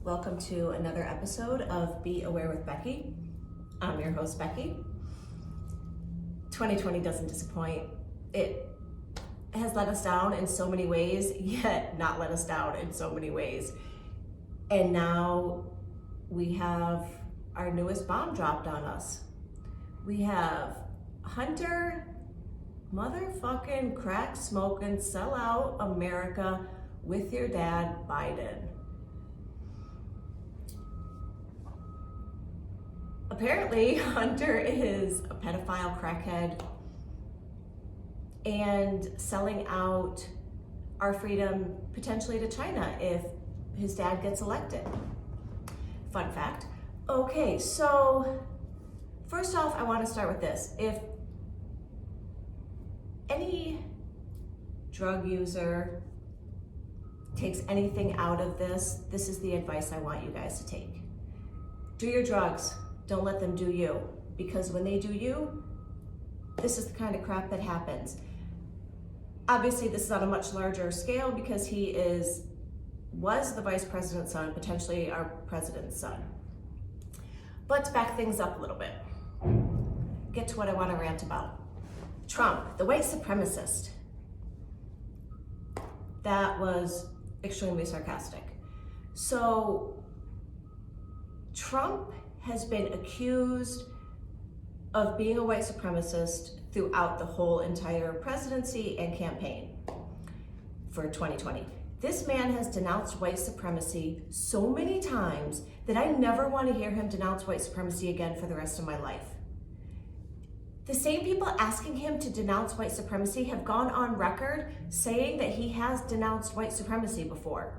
Welcome to another episode of Be Aware with Becky. I'm your host, Becky. 2020 doesn't disappoint. It has let us down in so many ways, yet not let us down in so many ways. And now we have our newest bomb dropped on us. We have Hunter motherfucking crack smoking, sell out America with your dad, Biden. Apparently, Hunter is a pedophile crackhead and selling out our freedom potentially to China if his dad gets elected. Fun fact. Okay, so first off, I want to start with this. If any drug user takes anything out of this, this is the advice I want you guys to take. Do your drugs. Don't let them do you, because when they do you, this is the kind of crap that happens. Obviously, this is on a much larger scale because he was the vice president's son, potentially our president's son. But to back things up a little bit, get to what I want to rant about. Trump, the white supremacist. That was extremely sarcastic. So, Trump has been accused of being a white supremacist throughout the whole entire presidency and campaign for 2020. This man has denounced white supremacy so many times that I never want to hear him denounce white supremacy again for the rest of my life. The same people asking him to denounce white supremacy have gone on record saying that he has denounced white supremacy before.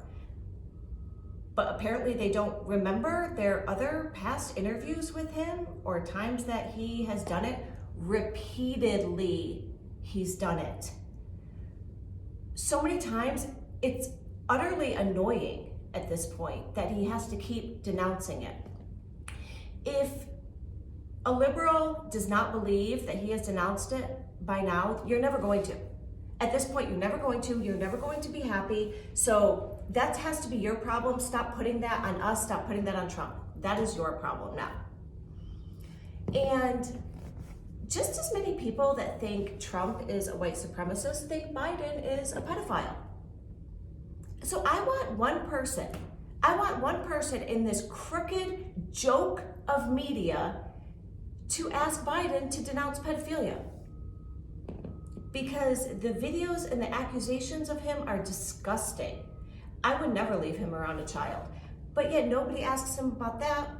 But apparently they don't remember their other past interviews with him or times that he has done it. Repeatedly, he's done it. So many times, it's utterly annoying at this point that he has to keep denouncing it. If a liberal does not believe that he has denounced it by now, you're never going to. At this point, you're never going to be happy. So that has to be your problem. Stop putting that on us, stop putting that on Trump. That is your problem now. And just as many people that think Trump is a white supremacist think Biden is a pedophile. So I want one person in this crooked joke of media to ask Biden to denounce pedophilia. Because the videos and the accusations of him are disgusting. I would never leave him around a child. But yet nobody asks him about that.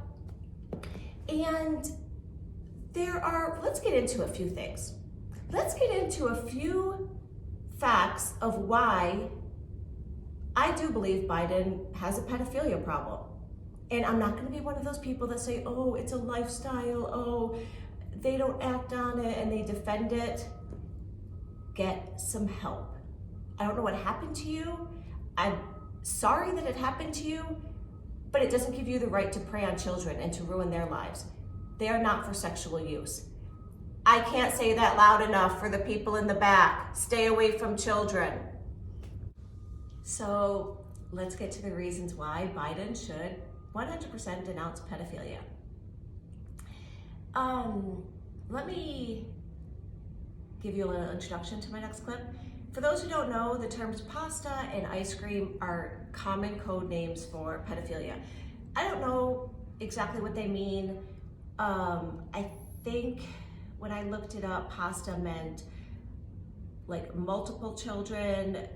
And let's get into a few things. Let's get into a few facts of why I do believe Biden has a pedophilia problem. And I'm not going to be one of those people that say, oh, it's a lifestyle, oh, they don't act on it and they defend it. Get some help. I don't know what happened to you. I'm sorry that it happened to you, but it doesn't give you the right to prey on children and to ruin their lives. They are not for sexual use. I can't say that loud enough for the people in the back. Stay away from children. So let's get to the reasons why Biden should 100% denounce pedophilia. Let me give you a little introduction to my next clip. For those who don't know, the terms pasta and ice cream are common code names for pedophilia. I don't know exactly what they mean. I think when I looked it up, pasta meant like multiple children.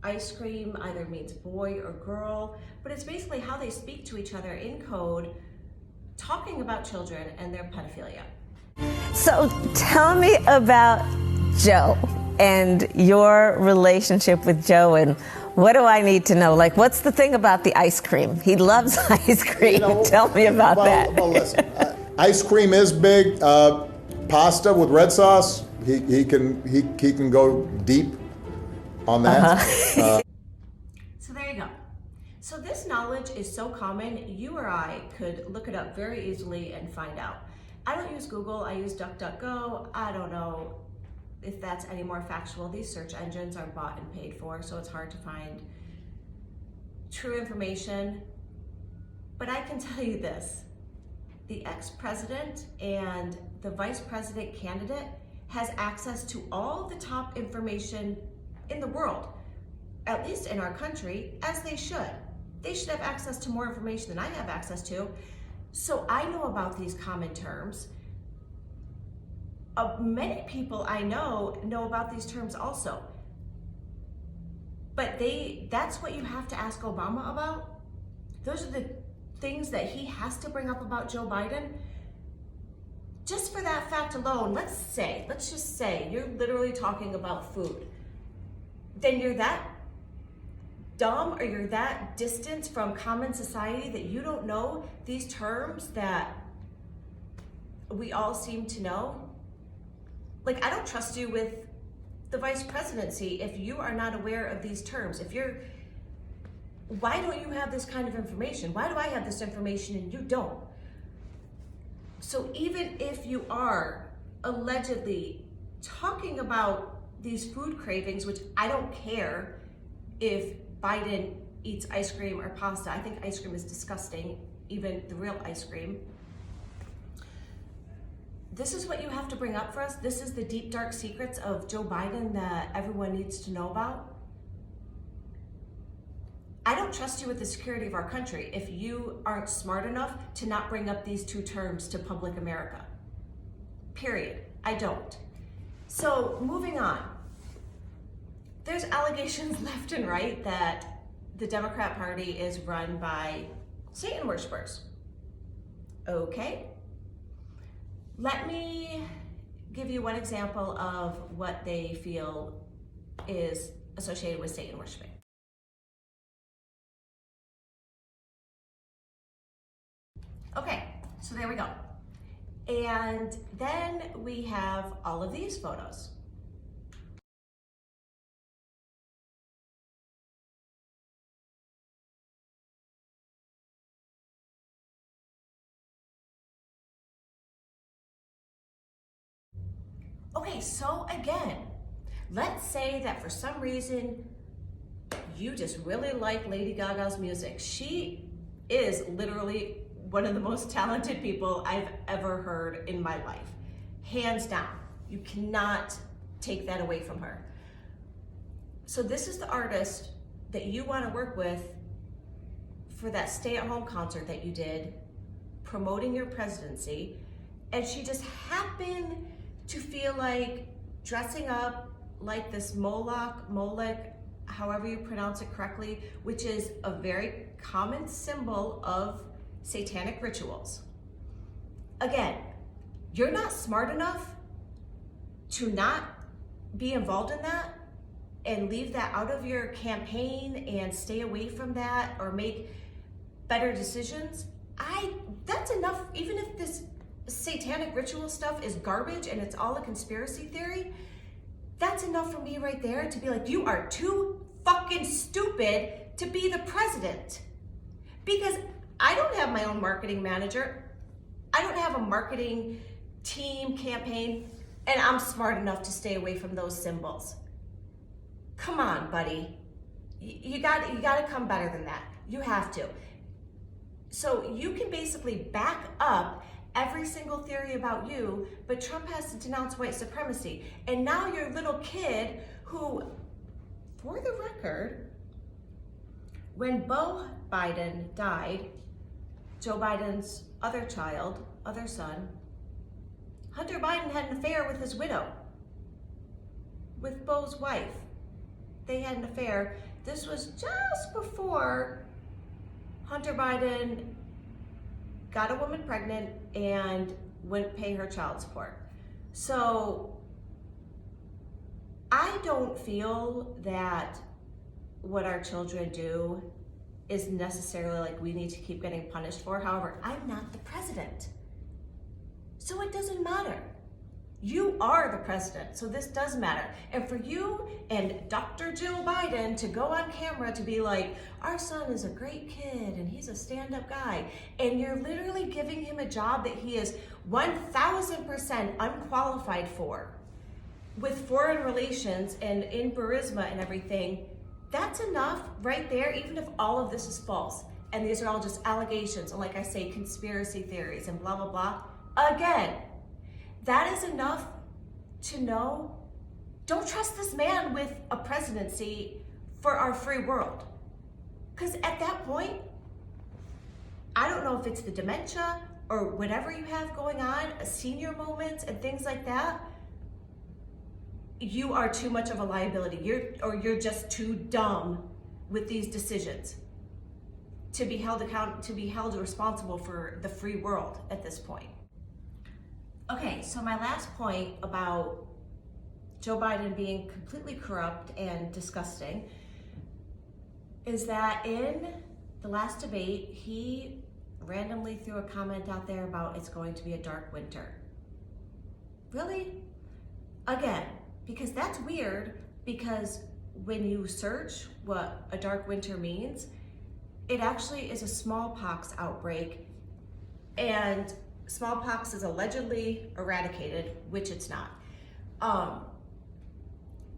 Ice cream either means boy or girl, but it's basically how they speak to each other in code, talking about children and their pedophilia. So tell me about Joe and your relationship with Joe, and what do I need to know? Like, what's the thing about the ice cream? He loves ice cream. Tell me about that. Well, listen, ice cream is big. Pasta with red sauce, he can go deep on that. So there you go. So this knowledge is so common, you or I could look it up very easily and find out. I don't use Google, I use DuckDuckGo. I don't know if that's any more factual. These search engines are bought and paid for, so it's hard to find true information. But I can tell you this, the ex-president and the vice president candidate has access to all the top information in the world, at least in our country, as they should. They should have access to more information than I have access to. So I know about these common terms. Many people I know about these terms also. But that's what you have to ask Obama about? Those are the things that he has to bring up about Joe Biden? Just for that fact alone, let's just say you're literally talking about food. Then you're that dumb or you're that distant from common society that you don't know these terms that we all seem to know? Like, I don't trust you with the vice presidency if you are not aware of these terms. Why don't you have this kind of information? Why do I have this information and you don't? So even if you are allegedly talking about these food cravings, which I don't care if Biden eats ice cream or pasta. I think ice cream is disgusting, even the real ice cream. This is what you have to bring up for us. This is the deep, dark secrets of Joe Biden that everyone needs to know about. I don't trust you with the security of our country if you aren't smart enough to not bring up these two terms to public America. Period. I don't. So moving on. There's allegations left and right that the Democrat Party is run by Satan worshipers. Okay. Let me give you one example of what they feel is associated with Satan worshiping. Okay, so there we go. And then we have all of these photos. Okay, so again, let's say that for some reason you just really like Lady Gaga's music. She is literally one of the most talented people I've ever heard in my life. Hands down. You cannot take that away from her. So this is the artist that you want to work with for that stay-at-home concert that you did, promoting your presidency, and she just happened to feel like dressing up like this Molech, however you pronounce it correctly, which is a very common symbol of satanic rituals. Again, you're not smart enough to not be involved in that and leave that out of your campaign and stay away from that or make better decisions. That's enough. Even if this satanic ritual stuff is garbage and it's all a conspiracy theory, that's enough for me right there to be like, you are too fucking stupid to be the president. Because I don't have my own marketing manager. I don't have a marketing team campaign, and I'm smart enough to stay away from those symbols. Come on, buddy. You gotta come better than that. You have to. So you can basically back up every single theory about you, but Trump has to denounce white supremacy. And now your little kid who, for the record, when Beau Biden died, Joe Biden's other son, Hunter Biden had an affair with his widow, with Beau's wife. They had an affair. This was just before Hunter Biden got a woman pregnant and wouldn't pay her child support. So I don't feel that what our children do is necessarily like we need to keep getting punished for. However, I'm not the president. So it doesn't matter. You are the president, so this does matter. And for you and Dr. Jill Biden to go on camera to be like, our son is a great kid and he's a stand-up guy, and you're literally giving him a job that he is 1000% unqualified for, with foreign relations and in Burisma and everything, that's enough right there, even if all of this is false. and these are all just allegations, and like I say, conspiracy theories and blah, blah, blah. Again, that is enough to know, don't trust this man with a presidency for our free world. Because at that point, I don't know if it's the dementia or whatever you have going on, senior moments and things like that, you are too much of a liability. You're just too dumb with these decisions to be held responsible for the free world at this point. Okay, so my last point about Joe Biden being completely corrupt and disgusting is that in the last debate, he randomly threw a comment out there about it's going to be a dark winter. Really? Again, because that's weird, because when you search what a dark winter means, it actually is a smallpox outbreak, and smallpox is allegedly eradicated, which it's not.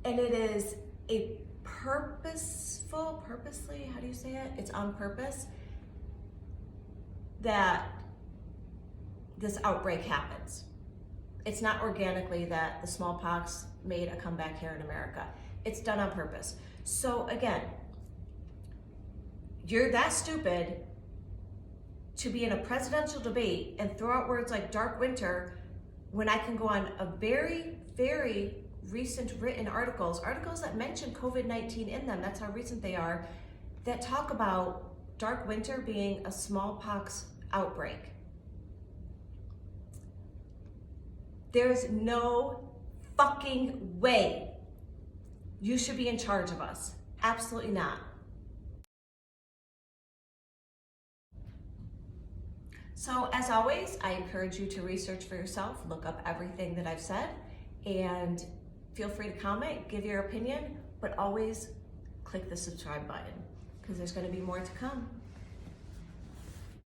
And it is a purposely, how do you say it? It's on purpose that this outbreak happens. It's not organically that the smallpox made a comeback here in America. It's done on purpose. So again, you're that stupid to be in a presidential debate and throw out words like dark winter when I can go on a very, very recent written articles that mention COVID-19 in them, that's how recent they are, that talk about dark winter being a smallpox outbreak. There's no fucking way you should be in charge of us. Absolutely not. So as always, I encourage you to research for yourself, look up everything that I've said, and feel free to comment, give your opinion, but always click the subscribe button because there's going to be more to come.